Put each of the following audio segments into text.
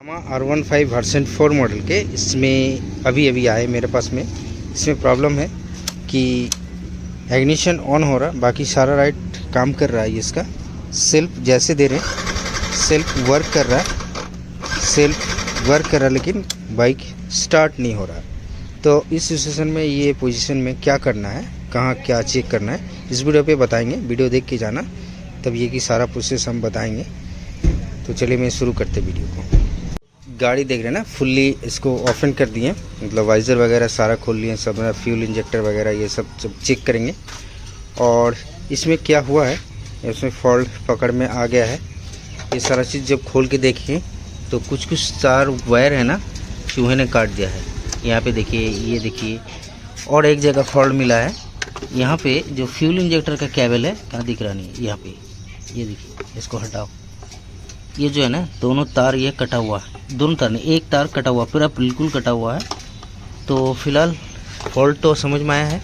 R15 version 4 model के इसमें अभी आए मेरे पास में। इसमें प्रॉब्लम है कि इग्निशन ऑन हो रहा, बाकी सारा राइट काम कर रहा है। इसका सेल्फ जैसे दे रहे हैं सेल्फ वर्क कर रहा है, लेकिन बाइक स्टार्ट नहीं हो रहा। तो इस सिचुएशन में ये पोजीशन में क्या करना है, कहाँ क्या चेक करना है, इस वीडियो पे बताएंगे। वीडियो देख के जाना, तब ये कि सारा प्रोसेस हम बताएंगे। तो चलिए मैं शुरू करते वीडियो को। गाड़ी देख रहे हैं ना, फुल्ली इसको ओपन कर दिए, मतलब वाइज़र वगैरह सारा खोल लिए, सब फ्यूल इंजेक्टर वगैरह ये सब चेक करेंगे। और इसमें क्या हुआ है, इसमें फॉल्ट पकड़ में आ गया है। ये सारा चीज़ जब खोल के देखें तो कुछ तार वायर है ना, चूहे ने काट दिया है। यहाँ पे देखिए, ये देखिए, और एक जगह फॉल्ट मिला है। यहाँ पे जो फ्यूल इंजेक्टर का केबल है, कहाँ दिख रहा नहीं है, यहाँ पे ये देखिए, इसको हटाओ। ये जो है ना, दोनों तार ये कटा हुआ है, दोनों तार नहीं, एक तार कटा हुआ, पूरा बिल्कुल कटा हुआ है। तो फिलहाल फॉल्ट तो समझ में आया है।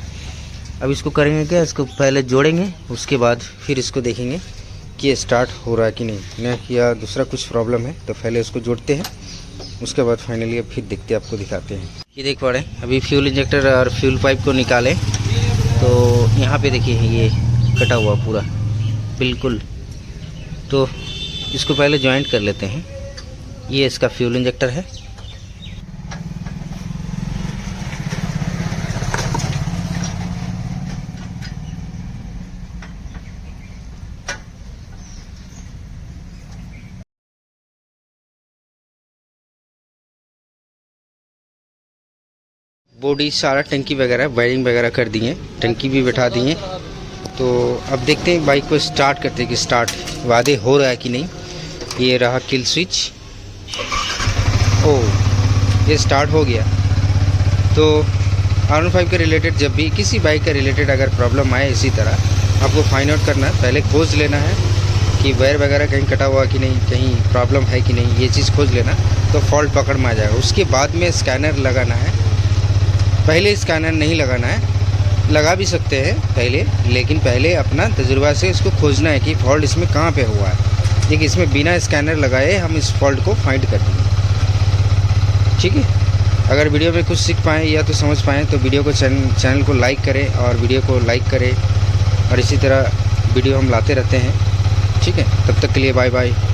अब इसको करेंगे क्या, इसको पहले जोड़ेंगे, उसके बाद फिर इसको देखेंगे कि ये स्टार्ट हो रहा है कि नहीं, या दूसरा कुछ प्रॉब्लम है। तो पहले इसको जोड़ते हैं, उसके बाद फाइनली अब फिर देखते आपको दिखाते हैं। ये देख पा रहे हैं, अभी फ्यूल इंजेक्टर और फ्यूल पाइप को निकालें तो यहाँ पे देखिए ये कटा हुआ पूरा बिल्कुल। तो इसको पहले जॉइंट कर लेते हैं। ये इसका फ्यूल इंजेक्टर है। बॉडी सारा टंकी वगैरह वायरिंग वगैरह कर दिए, टंकी भी बैठा दिए। तो अब देखते हैं बाइक को स्टार्ट करते हैं कि स्टार्ट वादे हो रहा है कि नहीं। ये रहा किल स्विच, ओह ये स्टार्ट हो गया। तो R15 के रिलेटेड जब भी किसी बाइक का रिलेटेड अगर प्रॉब्लम आए इसी तरह, आपको फाइंड आउट करना है, पहले खोज लेना है कि वायर वगैरह कहीं कटा हुआ कि नहीं, कहीं प्रॉब्लम है कि नहीं, ये चीज़ खोज लेना। तो फॉल्ट पकड़ में आ जाएगा। उसके बाद में स्कैनर लगाना है। पहले स्कैनर नहीं लगाना है, लगा भी सकते हैं पहले, लेकिन पहले अपना तजुर्बा से इसको खोजना है कि फॉल्ट इसमें कहाँ पे हुआ है। देखिए, इसमें बिना स्कैनर लगाए हम इस फॉल्ट को फाइंड कर देंगे, ठीक है। अगर वीडियो में कुछ सीख पाएँ या तो समझ पाएँ तो वीडियो को चैनल को लाइक करें, और वीडियो को लाइक करें, और इसी तरह वीडियो हम लाते रहते हैं, ठीक है। तब तक के लिए बाय बाय।